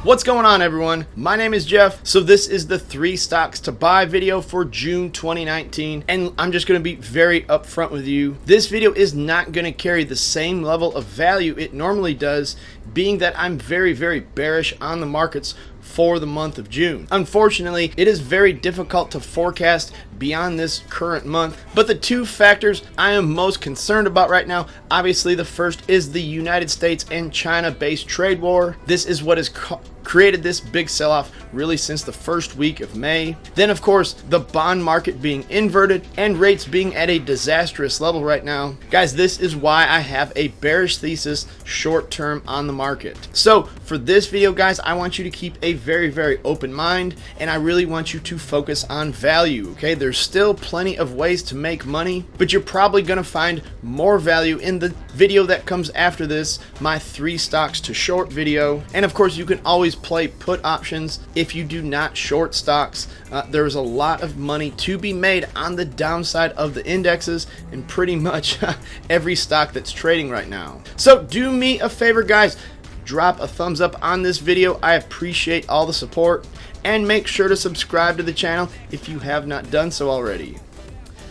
What's going on, everyone? My name is Jeff. So this is the 3 stocks to buy video for June 2019, and I'm just going to be very upfront with you. This video is not going to carry the same level of value it normally does, being that I'm very bearish on the markets for the month of June. Unfortunately, it is very difficult to forecast beyond this current month, but the two factors I am most concerned about right now, obviously the first is the United States and China based trade war. This is what has created this big sell-off really since the first week of May. Then of course the bond market being inverted and rates being at a disastrous level right now. Guys, this is why I have a bearish thesis short term on the market. So for this video, guys, I want you to keep a very open mind, and I really want you to focus on value. Okay, there's still plenty of ways to make money, but you're probably gonna find more value in the video that comes after this, my 3 stocks to short video. And of course you can always play put options if you do not short stocks. There's a lot of money to be made on the downside of the indexes and pretty much every stock that's trading right now. So do me a favor, guys, drop a thumbs up on this video. I appreciate all the support, and make sure to subscribe to the channel if you have not done so already.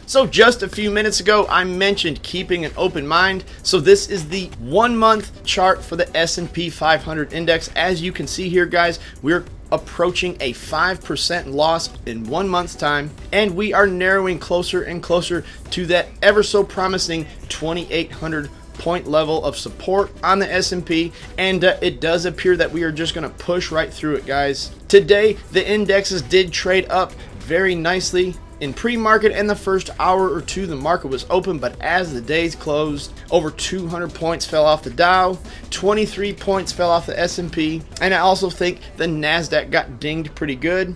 So just a few minutes ago, I mentioned keeping an open mind. So this is the 1-month chart for the S&P 500 index. As you can see here, guys, we're approaching a 5% loss in 1 month's time, and we are narrowing closer and closer to that ever so promising 2,800 point level of support on the S&P, and it does appear that we are just going to push right through it, guys. Today the indexes did trade up very nicely in pre-market, and the first hour or two the market was open, but as the days closed, over 200 points fell off the Dow, 23 points fell off the S&P, and I also think the Nasdaq got dinged pretty good.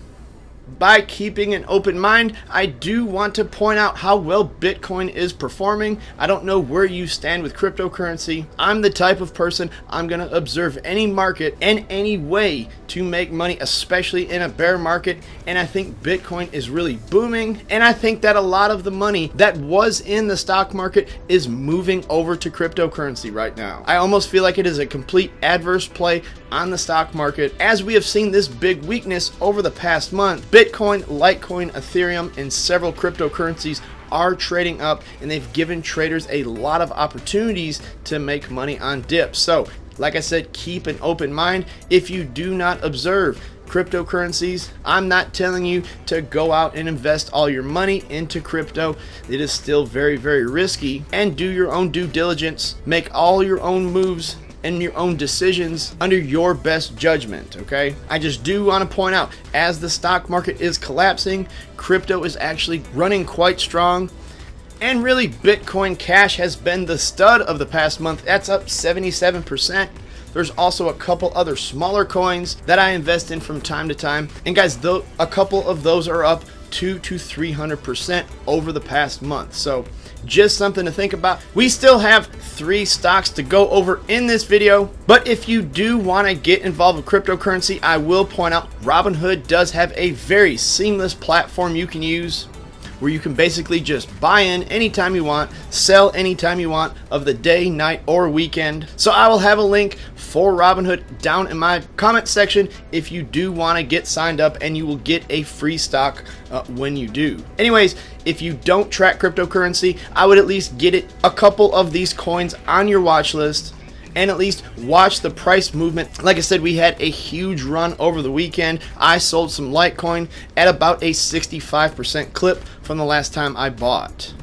By keeping an open mind, I do want to point out how well Bitcoin is performing. I don't know where you stand with cryptocurrency. I'm the type of person, I'm going to observe any market and any way to make money, especially in a bear market. And I think Bitcoin is really booming. And I think that a lot of the money that was in the stock market is moving over to cryptocurrency right now. I almost feel like it is a complete adverse play on the stock market, as we have seen this big weakness over the past month. Bitcoin, Litecoin, Ethereum, and several cryptocurrencies are trading up, and they've given traders a lot of opportunities to make money on dips. So like I said, keep an open mind. If you do not observe cryptocurrencies, I'm not telling you to go out and invest all your money into crypto. It is still very risky, and do your own due diligence. Make all your own moves and your own decisions under your best judgment, okay? I just do want to point out, as the stock market is collapsing, crypto is actually running quite strong. And really, Bitcoin Cash has been the stud of the past month. That's up 77%. There's also a couple other smaller coins that I invest in from time to time. And guys, though, a couple of those are up 200 to 300% over the past month. So just something to think about. We still have 3 stocks to go over in this video, but if you do want to get involved with cryptocurrency, I will point out Robinhood does have a very seamless platform you can use, where you can basically just buy in anytime you want, sell anytime you want of the day, night, or weekend. So I will have a link for Robinhood down in my comment section if you do want to get signed up, and you will get a free stock when you do. Anyways, if you don't track cryptocurrency, I would at least get a couple of these coins on your watch list, and at least watch the price movement. Like I said, we had a huge run over the weekend. I sold some Litecoin at about a 65% clip from the last time I bought.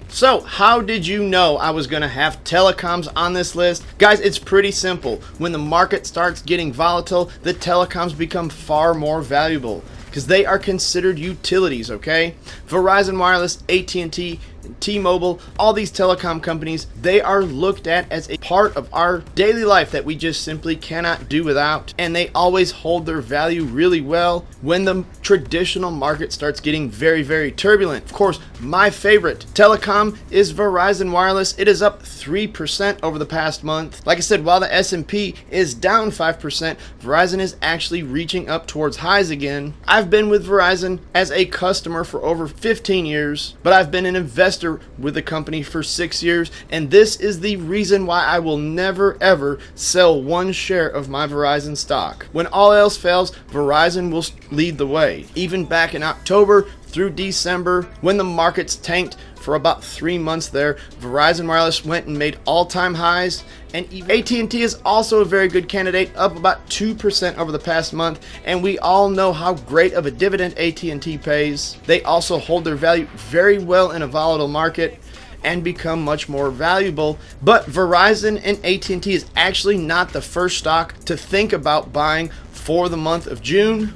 So how did you know I was going to have telecoms on this list? Guys, it's pretty simple. When the market starts getting volatile, the telecoms become far more valuable, because they are considered utilities, okay? Verizon Wireless, AT&T, T-Mobile, all these telecom companies, they are looked at as a part of our daily life that we just simply cannot do without, and they always hold their value really well when the traditional market starts getting very turbulent. Of course, my favorite telecom is Verizon Wireless. It is up 3% over the past month. Like I said, while the S&P is down 5%, Verizon is actually reaching up towards highs again. I've been with Verizon as a customer for over 15 years, but I've been an investor investor with the company for 6 years, and this is the reason why I will never ever sell one share of my Verizon stock. When all else fails, Verizon will lead the way. Even back in October through December, when the markets tanked for about 3 months there, Verizon Wireless went and made all-time highs, and even AT&T is also a very good candidate, up about 2% over the past month, and we all know how great of a dividend AT&T pays. They also hold their value very well in a volatile market and become much more valuable. But Verizon and AT&T is actually not the first stock to think about buying for the month of June.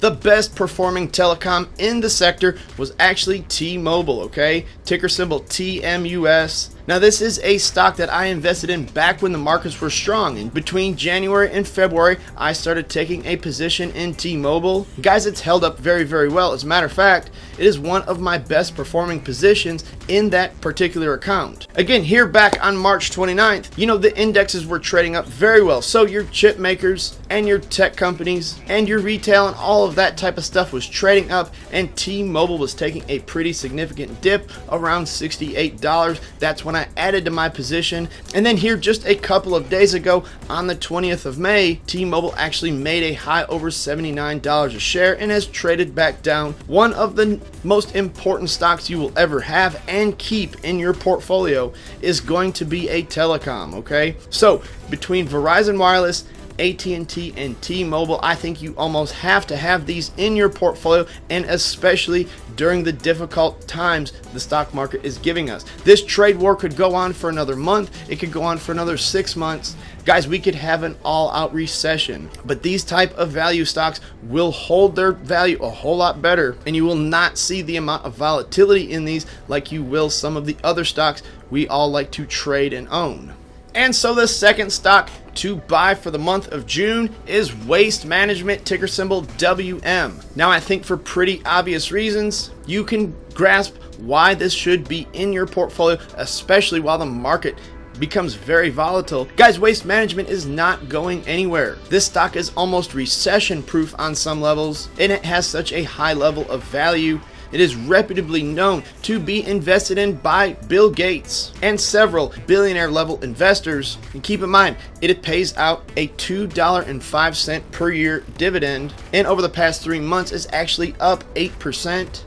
The best performing telecom in the sector was actually T-Mobile, okay? Ticker symbol TMUS. Now this is a stock that I invested in back when the markets were strong. And between January and February, I started taking a position in T-Mobile. Guys, it's held up very, very well. As a matter of fact, it is one of my best performing positions in that particular account. Again, here back on March 29th, the indexes were trading up very well. So your chip makers and your tech companies and your retail and all of that type of stuff was trading up, and T-Mobile was taking a pretty significant dip around $68. That's when I added to my position. And then here just a couple of days ago on the 20th of May, T-Mobile actually made a high over $79 a share and has traded back down. One of the most important stocks you will ever have and keep in your portfolio is going to be a telecom, okay? So between Verizon Wireless, AT&T, and T-Mobile, I think you almost have to have these in your portfolio, and especially during the difficult times the stock market is giving us. This trade war could go on for another month. It could go on for another 6 months. Guys, we could have an all-out recession, but these type of value stocks will hold their value a whole lot better, and you will not see the amount of volatility in these like you will some of the other stocks we all like to trade and own. And so the second stock to buy for the month of June is Waste Management, ticker symbol WM. Now I think for pretty obvious reasons, you can grasp why this should be in your portfolio, especially while the market becomes very volatile. Guys, Waste Management is not going anywhere. This stock is almost recession proof on some levels, and it has such a high level of value. It is reputably known to be invested in by Bill Gates and several billionaire level investors. And keep in mind, it pays out a $2.05 per year dividend, and over the past 3 months is actually up 8%.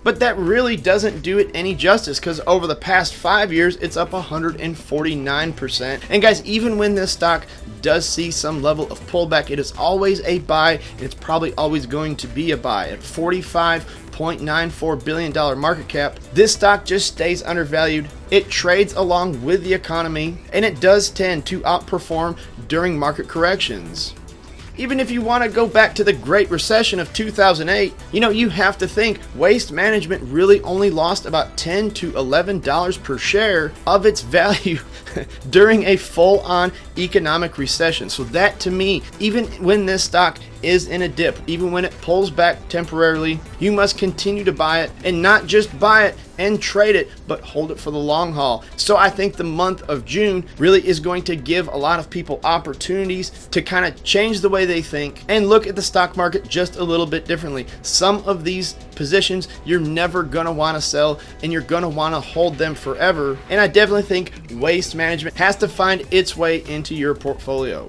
But that really doesn't do it any justice, because over the past 5 years, it's up 149%. And guys, even when this stock does see some level of pullback, it is always a buy, and it's probably always going to be a buy. At $45.94 billion market cap, this stock just stays undervalued. It trades along with the economy, and it does tend to outperform during market corrections. Even if you want to go back to the Great Recession of 2008, you have to think Waste Management really only lost about $10 to $11 per share of its value during a full-on economic recession. So that, to me, even when this stock is in a dip, even when it pulls back temporarily, you must continue to buy it, and not just buy it and trade it, but hold it for the long haul. So I think the month of June really is going to give a lot of people opportunities to kind of change the way they think and look at the stock market just a little bit differently. Some of these positions you're never gonna want to sell, and you're gonna want to hold them forever. And I definitely think Waste Management has to find its way into your portfolio.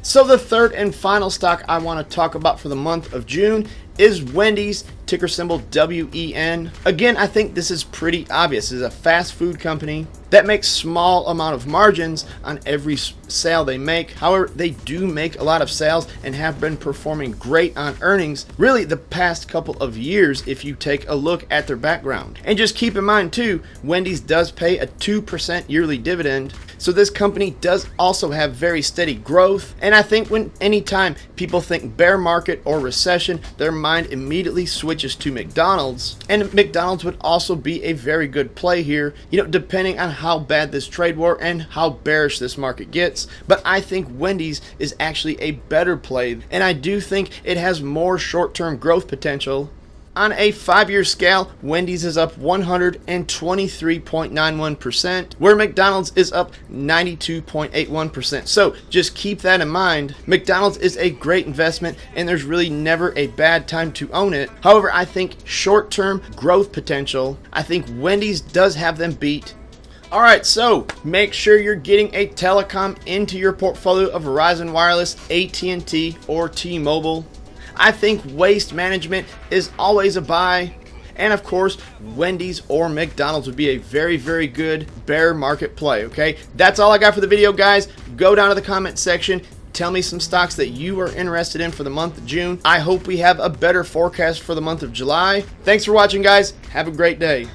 So the third and final stock I want to talk about for the month of June is Wendy's, ticker symbol WEN. Again, I think this is pretty obvious. It's a fast food company that makes small amount of margins on every sale they make. However, they do make a lot of sales and have been performing great on earnings really the past couple of years if you take a look at their background. And just keep in mind too, Wendy's does pay a 2% yearly dividend. So this company does also have very steady growth. And I think when anytime people think bear market or recession, their mind immediately switches to McDonald's. And McDonald's would also be a very good play here, depending on how bad this trade war and how bearish this market gets. But I think Wendy's is actually a better play, and I do think it has more short-term growth potential. On a 5-year scale, Wendy's is up 123.91%, where McDonald's is up 92.81%. So just keep that in mind. McDonald's is a great investment, and there's really never a bad time to own it. However, I think short-term growth potential, I think Wendy's does have them beat. Alright, so make sure you're getting a telecom into your portfolio of Verizon Wireless, AT&T, or T-Mobile. I think Waste Management is always a buy. And of course, Wendy's or McDonald's would be a very, very good bear market play, okay? That's all I got for the video, guys. Go down to the comment section. Tell me some stocks that you are interested in for the month of June. I hope we have a better forecast for the month of July. Thanks for watching, guys. Have a great day.